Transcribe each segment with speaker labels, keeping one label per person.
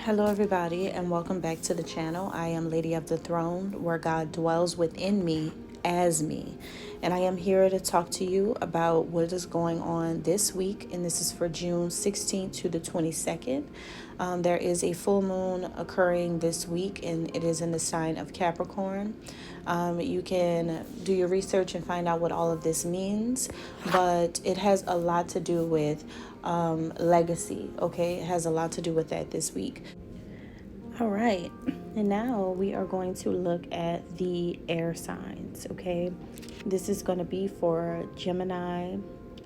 Speaker 1: Hello everybody and welcome back to the channel. I am Lady of the Throne, where God dwells within me as me. And I am here to talk to you about what is going on this week, and this is for June 16th to the 22nd. There is a full moon occurring this week, and it is in the sign of Capricorn. You can do your research and find out what all of this means, but it has a lot to do with legacy. Okay, it has a lot to do with that this week. All right, and now we are going to look at the air signs. Okay, this is going to be for Gemini,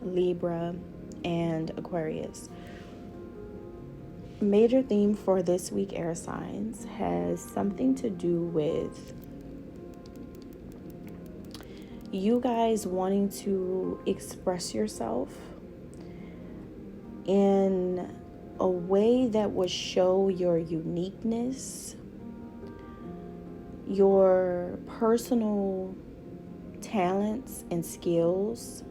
Speaker 1: Libra, and Aquarius. Major theme for this week air signs has something to do with you guys wanting to express yourself in a way that would show your uniqueness, your personal talents and skills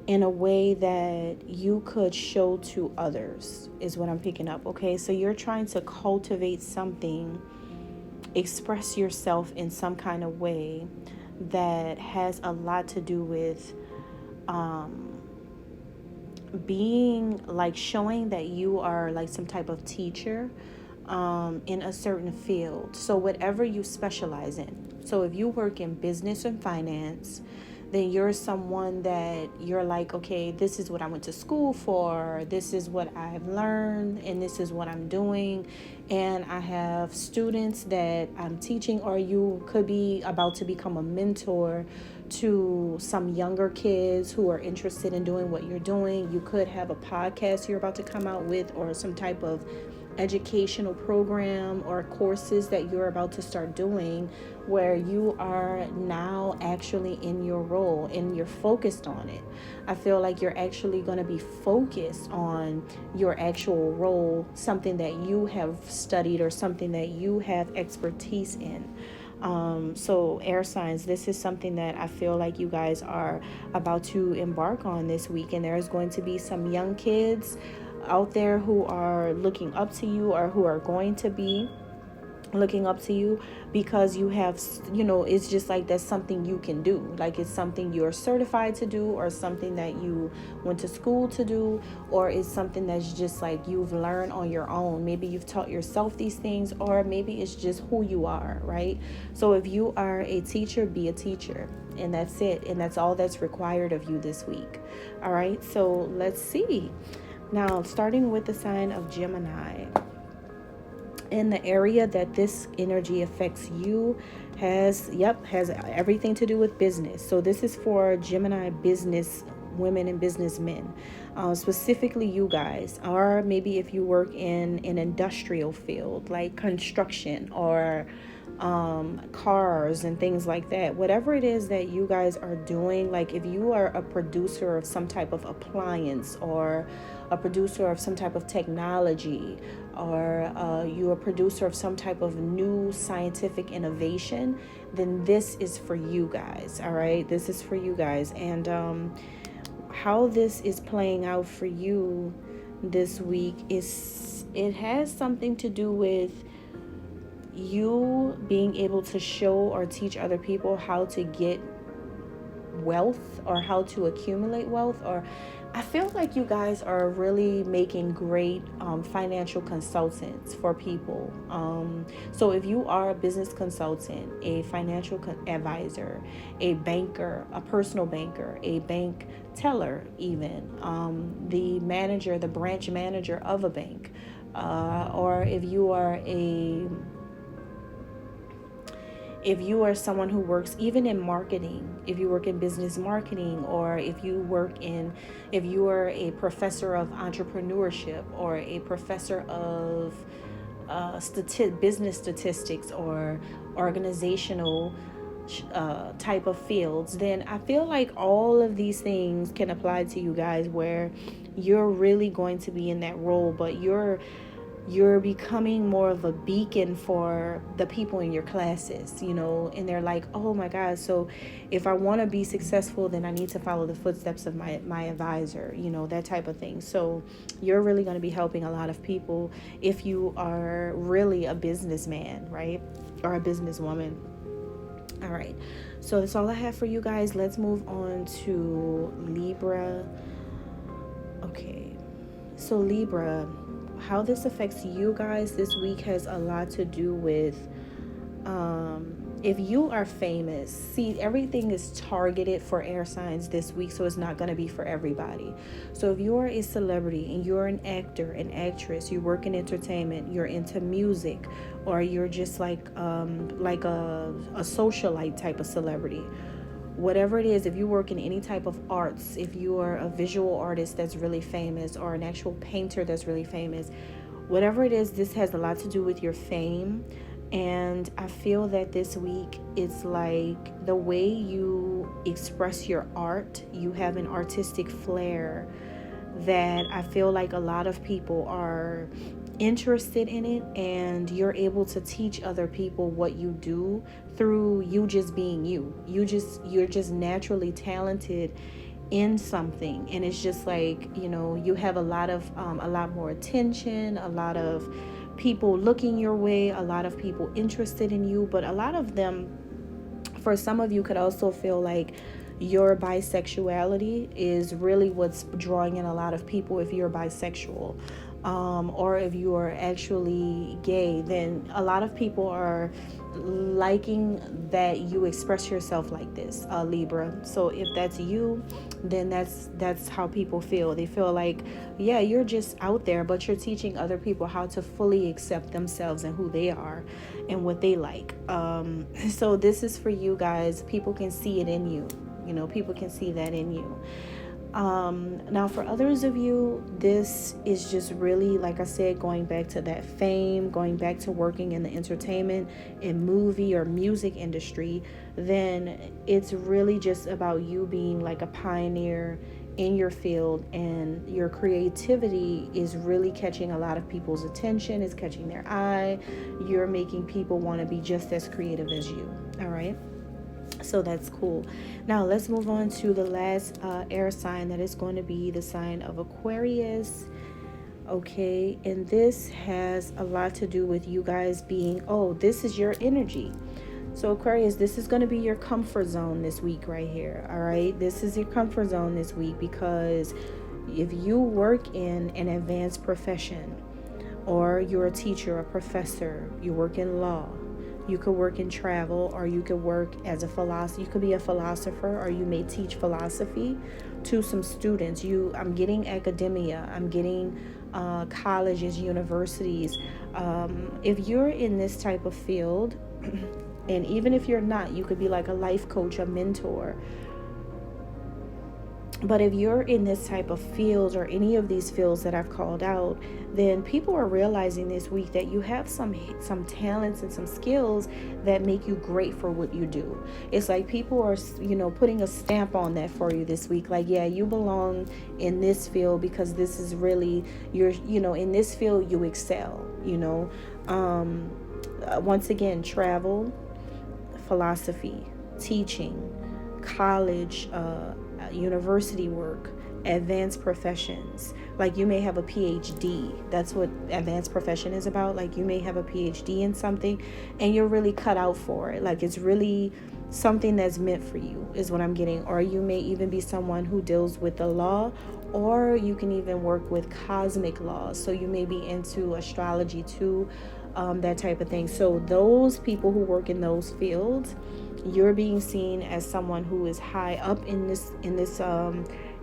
Speaker 1: in a way that you could show to others, is what I'm picking up. Okay, so you're trying to cultivate something, express yourself in some kind of way that has a lot to do with being like showing that you are like some type of teacher in a certain field. So whatever you specialize in. So if you work in business and finance, then you're someone that you're like, okay, this is what I went to school for, this is what I've learned, and this is what I'm doing, and I have students that I'm teaching. Or you could be about to become a mentor to some younger kids who are interested in doing what you're doing. You could have a podcast you're about to come out with, or some type of educational program or courses that you're about to start doing, where you are now actually in your role and you're focused on it. I feel like you're actually going to be focused on your actual role, something that you have studied or something that you have expertise in. So air signs, this is something that I feel like you guys are about to embark on this week, and there's going to be some young kids out there who are looking up to you, or who are going to be looking up to you, because you have, it's just like that's something you can do. Like it's something you're certified to do, or something that you went to school to do, or it's something that's just like you've learned on your own. Maybe you've taught yourself these things, or maybe it's just who you are, right? So if you are a teacher, be a teacher, and that's it. And that's all that's required of you this week. All right, so let's see. Now, starting with the sign of Gemini, in the area that this energy affects you has everything to do with business. So this is for Gemini business women and businessmen, specifically you guys, or maybe if you work in an industrial field like construction or cars and things like that. Whatever it is that you guys are doing, like if you are a producer of some type of appliance, or a producer of some type of technology, or you're a producer of some type of new scientific innovation, then this is for you guys. All right, this is for you guys. And how this is playing out for you this week is, it has something to do with you being able to show or teach other people how to get wealth, or how to accumulate wealth. Or I feel like you guys are really making great financial consultants for people. So if you are a business consultant, a financial advisor, a banker, a personal banker, a bank teller, even the manager, the branch manager of a bank, or if you are someone who works even in marketing, if you work in business marketing, or if you are a professor of entrepreneurship, or a professor of business statistics, or organizational type of fields, then I feel like all of these things can apply to you guys, where you're really going to be in that role, but you're you're becoming more of a beacon for the people in your classes, and they're like, oh my God, so if I want to be successful, then I need to follow the footsteps of my advisor, that type of thing. So you're really going to be helping a lot of people if you are really a businessman, right? Or a businesswoman. All right. So that's all I have for you guys. Let's move on to Libra. Okay. So Libra, how this affects you guys this week has a lot to do with if you are famous. See, everything is targeted for air signs this week, so it's not going to be for everybody. So if you're a celebrity and you're an actor, an actress, you work in entertainment, you're into music, or you're just like a socialite type of celebrity, whatever it is, if you work in any type of arts, if you are a visual artist that's really famous, or an actual painter that's really famous, whatever it is, this has a lot to do with your fame. And I feel that this week, it's like the way you express your art, you have an artistic flair that I feel like a lot of people are interested in it, and you're able to teach other people what you do through you just being you. You're just naturally talented in something, and it's just like, you have a lot more attention, a lot of people looking your way, a lot of people interested in you. But a lot of them, for some of you, could also feel like your bisexuality is really what's drawing in a lot of people. If you're bisexual, or if you are actually gay, then a lot of people are liking that you express yourself like this, Libra. So if that's you, then that's how people feel. They feel like, yeah, you're just out there, but you're teaching other people how to fully accept themselves and who they are and what they like. So this is for you guys. People can see it in you. People can see that in you. Now for others of you, this is just really, like I said, going back to that fame, going back to working in the entertainment and movie or music industry, then it's really just about you being like a pioneer in your field, and your creativity is really catching a lot of people's attention, is catching their eye. You're making people want to be just as creative as you. All right. So that's cool. Now let's move on to the last air sign, that is going to be the sign of Aquarius. Okay, and this has a lot to do with you guys being, this is your energy. So Aquarius, this is going to be your comfort zone this week right here. All right, this is your comfort zone this week, because if you work in an advanced profession, or you're a teacher, a professor, you work in law, you could work in travel, or you could work as a philosopher. You could be a philosopher, or you may teach philosophy to some students. I'm getting academia. I'm getting colleges, universities. If you're in this type of field, and even if you're not, you could be like a life coach, a mentor. But if you're in this type of field, or any of these fields that I've called out, then people are realizing this week that you have some talents and some skills that make you great for what you do. It's like people are, putting a stamp on that for you this week. Like, yeah, you belong in this field, because this is really in this field you excel, once again, travel, philosophy, teaching, college, university work, advanced professions. Like, you may have a PhD. That's what advanced profession is about. Like, you may have a PhD in something, and you're really cut out for it. Like, it's really something that's meant for you, is what I'm getting. Or you may even be someone who deals with the law, or you can even work with cosmic laws. So you may be into astrology too, that type of thing. So those people who work in those fields, you're being seen as someone who is high up in this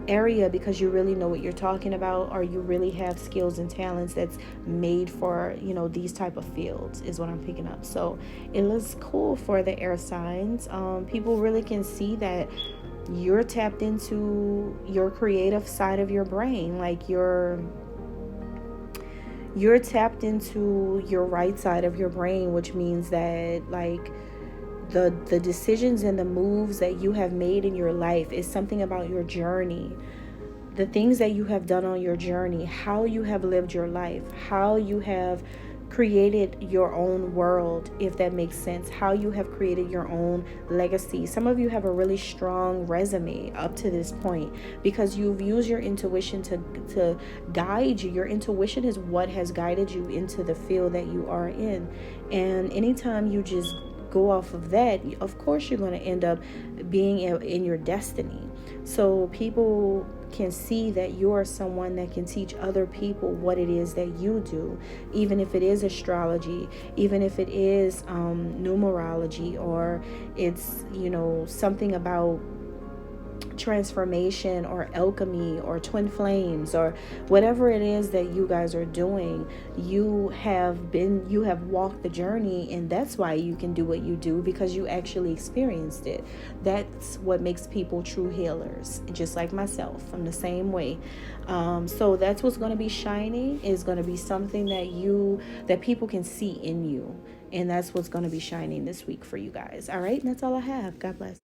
Speaker 1: area, because you really know what you're talking about, or you really have skills and talents that's made for these type of fields, is what I'm picking up. So it looks cool for the air signs. People really can see that you're tapped into your creative side of your brain. Like, you're tapped into your right side of your brain, which means that, like, the decisions and the moves that you have made in your life is something about your journey the things that you have done on your journey, how you have lived your life, how you have created your own world, if that makes sense, how you have created your own legacy. Some of you have a really strong resume up to this point because you've used your intuition to guide you. Your intuition is what has guided you into the field that you are in. And anytime you just go off of that, of course you're going to end up being in your destiny. So people can see that you are someone that can teach other people what it is that you do, even if it is astrology, even if it is numerology, or it's, you know, something about transformation or alchemy or twin flames or whatever it is that you guys are doing. You have walked the journey, and that's why you can do what you do, because you actually experienced it. That's what makes people true healers, just like myself. I'm the same way. So that's what's going to be shining, is going to be something that people can see in you, and that's what's going to be shining this week for you guys. All right, and that's all I have. God bless.